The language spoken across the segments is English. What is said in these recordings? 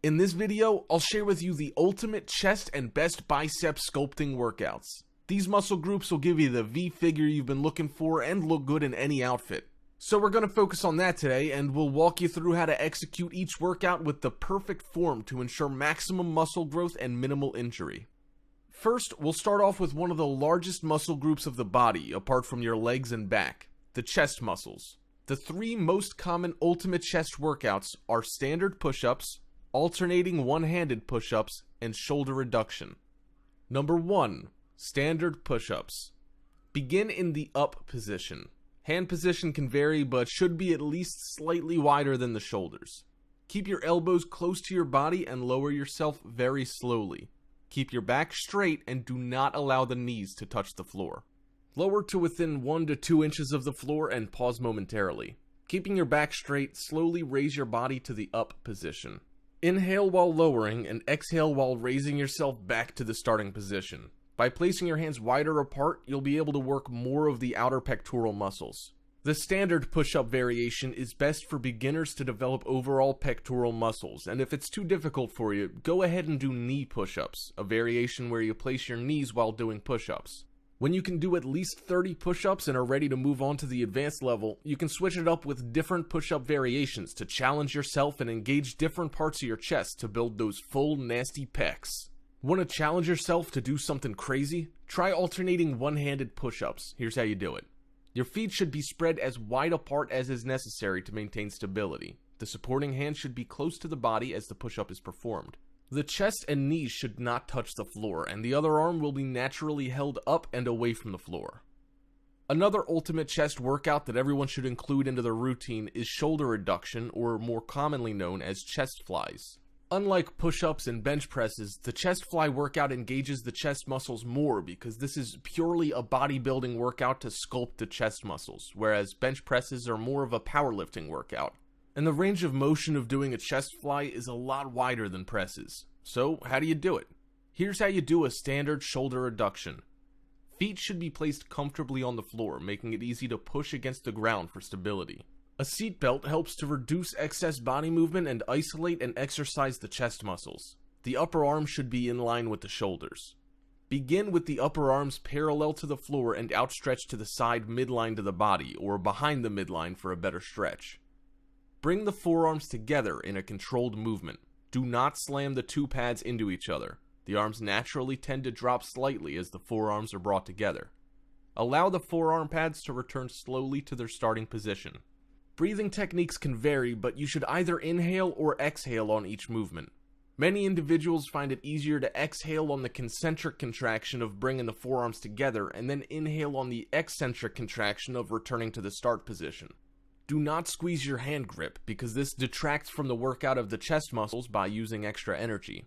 In this video, I'll share with you the ultimate chest and best bicep sculpting workouts. These muscle groups will give you the V figure you've been looking for and look good in any outfit. So we're going to focus on that today, and we'll walk you through how to execute each workout with the perfect form to ensure maximum muscle growth and minimal injury. First, we'll start off with one of the largest muscle groups of the body, apart from your legs and back, the chest muscles. The three most common ultimate chest workouts are standard push-ups, alternating one-handed push-ups, and shoulder reduction. Number 1. Standard push-ups. Begin in the up position. Hand position can vary, but should be at least slightly wider than the shoulders. Keep your elbows close to your body and lower yourself very slowly. Keep your back straight and do not allow the knees to touch the floor. Lower to within 1 to 2 inches of the floor and pause momentarily. Keeping your back straight, slowly raise your body to the up position. Inhale while lowering and exhale while raising yourself back to the starting position. By placing your hands wider apart, you'll be able to work more of the outer pectoral muscles. The standard push-up variation is best for beginners to develop overall pectoral muscles, and if it's too difficult for you, go ahead and do knee push-ups, a variation where you place your knees while doing push-ups. When you can do at least 30 push-ups and are ready to move on to the advanced level, you can switch it up with different push-up variations to challenge yourself and engage different parts of your chest to build those full, nasty pecs. Want to challenge yourself to do something crazy? Try alternating one-handed push-ups. Here's how you do it. Your feet should be spread as wide apart as is necessary to maintain stability. The supporting hand should be close to the body as the push-up is performed. The chest and knees should not touch the floor, and the other arm will be naturally held up and away from the floor. Another ultimate chest workout that everyone should include into their routine is shoulder reduction, or more commonly known as chest flies. Unlike push-ups and bench presses, the chest fly workout engages the chest muscles more because this is purely a bodybuilding workout to sculpt the chest muscles, whereas bench presses are more of a powerlifting workout. And the range of motion of doing a chest fly is a lot wider than presses. So, how do you do it? Here's how you do a standard shoulder reduction. Feet should be placed comfortably on the floor, making it easy to push against the ground for stability. A seat belt helps to reduce excess body movement and isolate and exercise the chest muscles. The upper arm should be in line with the shoulders. Begin with the upper arms parallel to the floor and outstretched to the side midline to the body, or behind the midline for a better stretch. Bring the forearms together in a controlled movement. Do not slam the two pads into each other. The arms naturally tend to drop slightly as the forearms are brought together. Allow the forearm pads to return slowly to their starting position. Breathing techniques can vary, but you should either inhale or exhale on each movement. Many individuals find it easier to exhale on the concentric contraction of bringing the forearms together and then inhale on the eccentric contraction of returning to the start position. Do not squeeze your hand grip because this detracts from the workout of the chest muscles by using extra energy.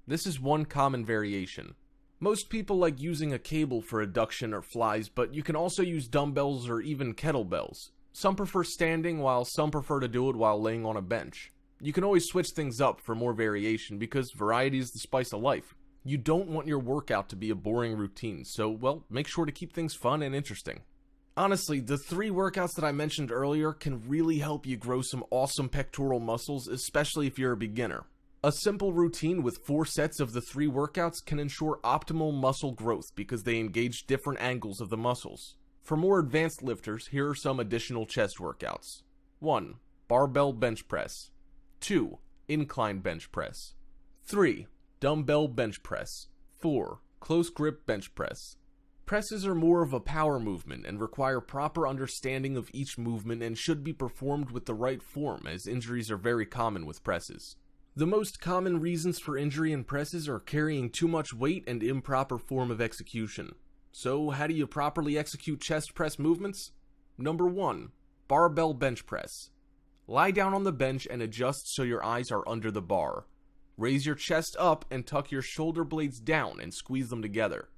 This is one common variation. Most people like using a cable for adduction or flies, but you can also use dumbbells or even kettlebells. Some prefer standing, while some prefer to do it while laying on a bench. You can always switch things up for more variation because variety is the spice of life. You don't want your workout to be a boring routine, so, well, make sure to keep things fun and interesting. Honestly, the 3 workouts that I mentioned earlier can really help you grow some awesome pectoral muscles, especially if you're a beginner. A simple routine with 4 sets of the 3 workouts can ensure optimal muscle growth because they engage different angles of the muscles. For more advanced lifters, here are some additional chest workouts. 1. Barbell bench press. 2. Incline bench press. 3. Dumbbell bench press. 4. Close grip bench press. Presses are more of a power movement and require proper understanding of each movement and should be performed with the right form, as injuries are very common with presses. The most common reasons for injury in presses are carrying too much weight and improper form of execution. So, how do you properly execute chest press movements? Number 1. Barbell bench press. Lie down on the bench and adjust so your eyes are under the bar. Raise your chest up and tuck your shoulder blades down and squeeze them together.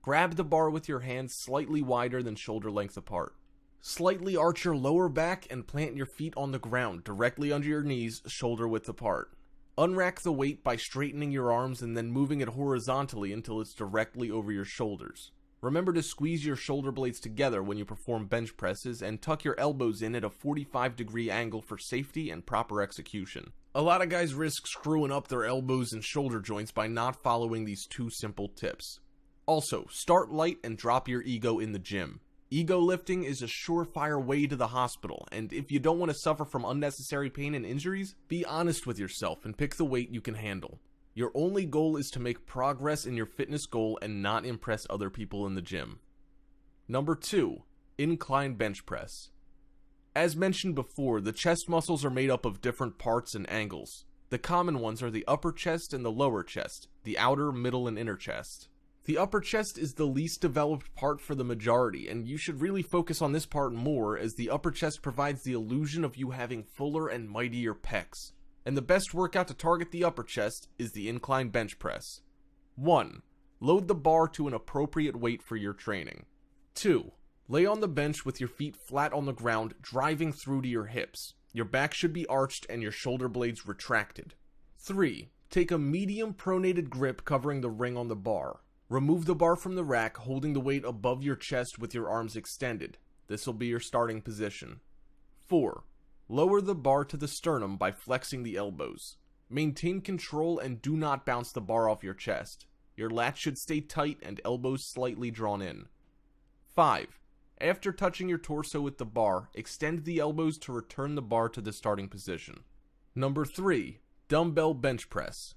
Grab the bar with your hands slightly wider than shoulder length apart. Slightly arch your lower back and plant your feet on the ground directly under your knees, shoulder width apart. Unrack the weight by straightening your arms and then moving it horizontally until it's directly over your shoulders. Remember to squeeze your shoulder blades together when you perform bench presses and tuck your elbows in at a 45-degree angle for safety and proper execution. A lot of guys risk screwing up their elbows and shoulder joints by not following these two simple tips. Also, start light and drop your ego in the gym. Ego lifting is a surefire way to the hospital, and if you don't want to suffer from unnecessary pain and injuries, be honest with yourself and pick the weight you can handle. Your only goal is to make progress in your fitness goal and not impress other people in the gym. Number 2. Incline bench press. As mentioned before, the chest muscles are made up of different parts and angles. The common ones are the upper chest and the lower chest, the outer, middle, and inner chest. The upper chest is the least developed part for the majority, and you should really focus on this part more, as the upper chest provides the illusion of you having fuller and mightier pecs. And the best workout to target the upper chest is the incline bench press. 1. Load the bar to an appropriate weight for your training. 2. Lay on the bench with your feet flat on the ground, driving through to your hips. Your back should be arched and your shoulder blades retracted. 3. Take a medium pronated grip covering the ring on the bar. Remove the bar from the rack, holding the weight above your chest with your arms extended. This will be your starting position. 4. Lower the bar to the sternum by flexing the elbows. Maintain control and do not bounce the bar off your chest. Your lats should stay tight and elbows slightly drawn in. 5. After touching your torso with the bar, extend the elbows to return the bar to the starting position. Number 3. Dumbbell bench press.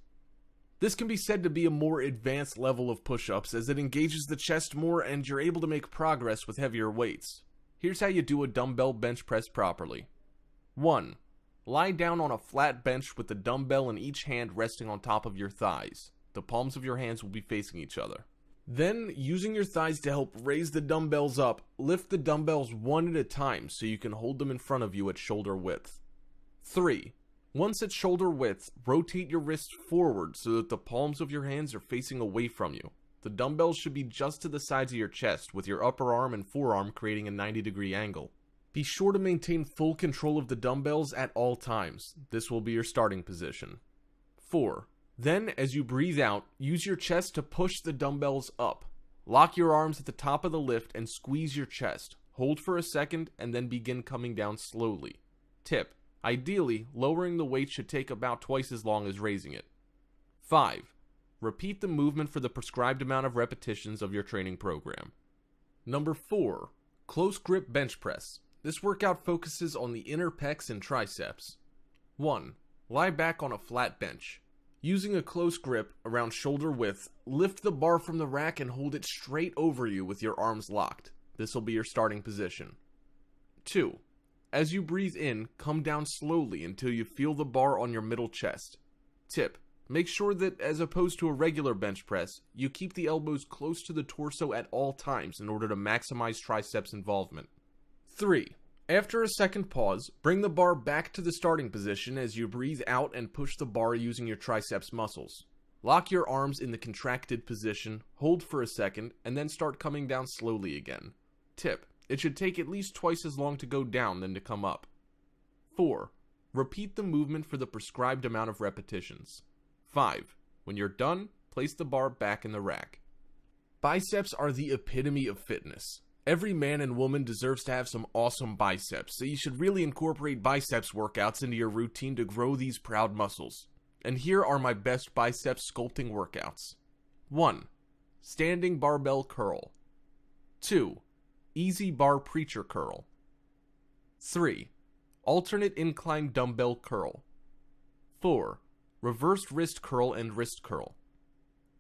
This can be said to be a more advanced level of push-ups, as it engages the chest more and you're able to make progress with heavier weights. Here's how you do a dumbbell bench press properly. 1. Lie down on a flat bench with the dumbbell in each hand resting on top of your thighs. The palms of your hands will be facing each other. Then, using your thighs to help raise the dumbbells up, lift the dumbbells one at a time so you can hold them in front of you at shoulder width. 3. Once at shoulder width, rotate your wrists forward so that the palms of your hands are facing away from you. The dumbbells should be just to the sides of your chest, with your upper arm and forearm creating a 90-degree angle. Be sure to maintain full control of the dumbbells at all times. This will be your starting position. 4. Then, as you breathe out, use your chest to push the dumbbells up. Lock your arms at the top of the lift and squeeze your chest. Hold for a second and then begin coming down slowly. Tip: ideally, lowering the weight should take about twice as long as raising it. 5. Repeat the movement for the prescribed amount of repetitions of your training program. Number 4. Close grip bench press. This workout focuses on the inner pecs and triceps. 1. Lie back on a flat bench. Using a close grip around shoulder width, lift the bar from the rack and hold it straight over you with your arms locked. This will be your starting position. 2. As you breathe in, come down slowly until you feel the bar on your middle chest. Tip: make sure that, as opposed to a regular bench press, you keep the elbows close to the torso at all times in order to maximize triceps involvement. 3. After a second pause, bring the bar back to the starting position as you breathe out and push the bar using your triceps muscles. Lock your arms in the contracted position, hold for a second, and then start coming down slowly again. Tip: it should take at least twice as long to go down than to come up. 4. Repeat the movement for the prescribed amount of repetitions. 5. When you're done, place the bar back in the rack. Biceps are the epitome of fitness. Every man and woman deserves to have some awesome biceps, so you should really incorporate biceps workouts into your routine to grow these proud muscles. And here are my best biceps sculpting workouts. 1. Standing barbell curl. 2. Easy bar preacher curl. 3. Alternate incline dumbbell curl. 4. Reversed wrist curl and wrist curl.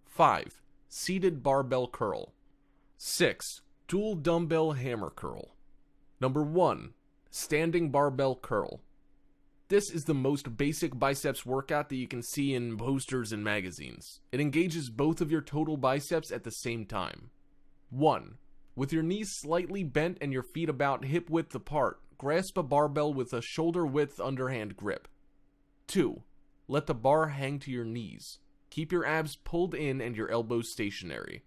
5. Seated barbell curl. 6. Dual dumbbell hammer curl. Number 1. Standing barbell curl. This is the most basic biceps workout that you can see in posters and magazines. It engages both of your total biceps at the same time. 1. With your knees slightly bent and your feet about hip width apart, grasp a barbell with a shoulder width underhand grip. 2. Let the bar hang to your knees. Keep your abs pulled in and your elbows stationary.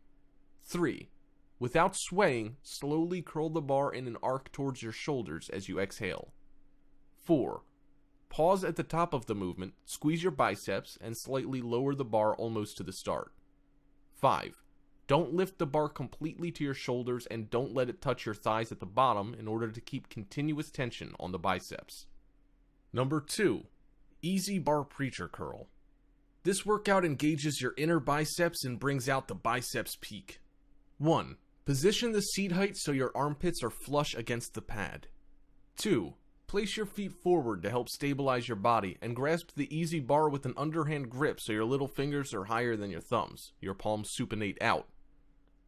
3. Without swaying, slowly curl the bar in an arc towards your shoulders as you exhale. 4. Pause at the top of the movement, squeeze your biceps, and slightly lower the bar almost to the start. 5. Don't lift the bar completely to your shoulders and don't let it touch your thighs at the bottom in order to keep continuous tension on the biceps. Number 2. Easy bar preacher curl. This workout engages your inner biceps and brings out the biceps peak. 1. Position the seat height so your armpits are flush against the pad. 2. Place your feet forward to help stabilize your body and grasp the easy bar with an underhand grip so your little fingers are higher than your thumbs, your palms supinate out.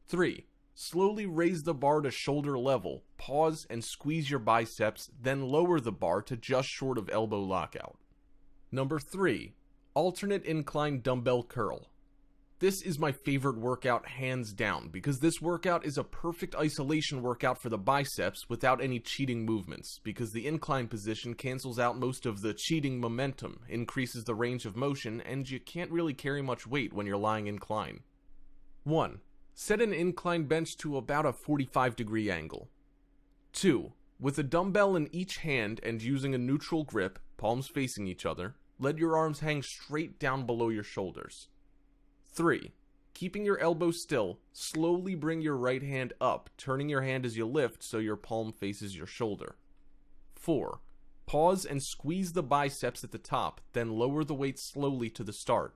3. Slowly raise the bar to shoulder level, pause and squeeze your biceps, then lower the bar to just short of elbow lockout. Number 3. Alternate incline dumbbell curl. This is my favorite workout hands down because this workout is a perfect isolation workout for the biceps without any cheating movements because the incline position cancels out most of the cheating momentum, increases the range of motion, and you can't really carry much weight when you're lying incline. 1. Set an incline bench to about a 45-degree angle. 2. With a dumbbell in each hand and using a neutral grip, palms facing each other, let your arms hang straight down below your shoulders. 3. Keeping your elbows still, slowly bring your right hand up, turning your hand as you lift so your palm faces your shoulder. 4. Pause and squeeze the biceps at the top, then lower the weight slowly to the start.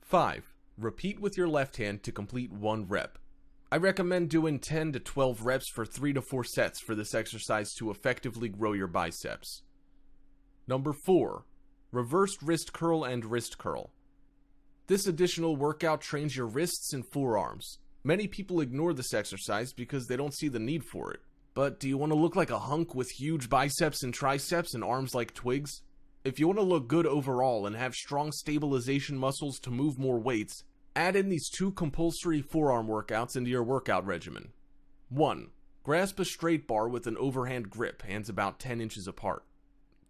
5. Repeat with your left hand to complete 1 rep. I recommend doing 10 to 12 reps for 3 to 4 sets for this exercise to effectively grow your biceps. Number 4. Reversed wrist curl and wrist curl. This additional workout trains your wrists and forearms. Many people ignore this exercise because they don't see the need for it. But do you want to look like a hunk with huge biceps and triceps and arms like twigs? If you want to look good overall and have strong stabilization muscles to move more weights, add in these 2 compulsory forearm workouts into your workout regimen. 1. Grasp a straight bar with an overhand grip, hands about 10 inches apart.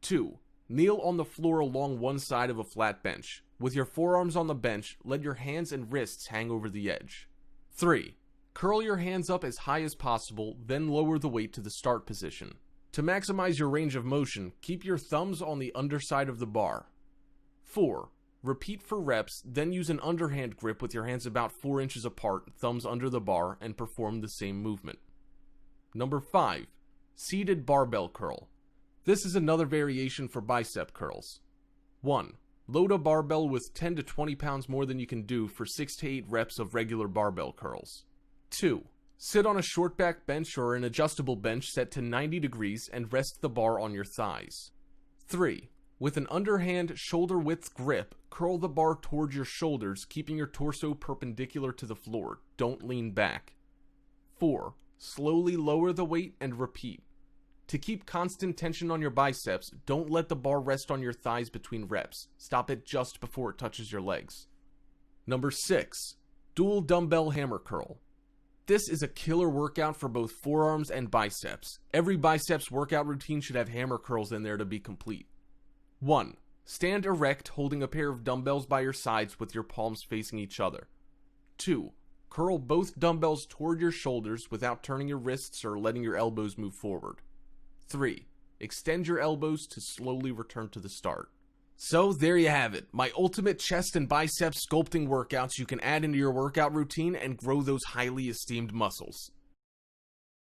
2. Kneel on the floor along one side of a flat bench. With your forearms on the bench, let your hands and wrists hang over the edge. 3. Curl your hands up as high as possible, then lower the weight to the start position. To maximize your range of motion, keep your thumbs on the underside of the bar. 4. Repeat for reps, then use an underhand grip with your hands about 4 inches apart, thumbs under the bar, and perform the same movement. Number 5. Seated barbell curl. This is another variation for bicep curls. 1. Load a barbell with 10 to 20 pounds more than you can do for 6 to 8 reps of regular barbell curls. 2. Sit on a short back bench or an adjustable bench set to 90 degrees and rest the bar on your thighs. 3. With an underhand shoulder width grip, curl the bar towards your shoulders, keeping your torso perpendicular to the floor. Don't lean back. 4. Slowly lower the weight and repeat. To keep constant tension on your biceps, don't let the bar rest on your thighs between reps. Stop it just before it touches your legs. Number 6. Dual dumbbell hammer curl. This is a killer workout for both forearms and biceps. Every biceps workout routine should have hammer curls in there to be complete. 1. Stand erect holding a pair of dumbbells by your sides with your palms facing each other. 2. Curl both dumbbells toward your shoulders without turning your wrists or letting your elbows move forward. 3. Extend your elbows to slowly return to the start. So there you have it, my ultimate chest and biceps sculpting workouts you can add into your workout routine and grow those highly esteemed muscles.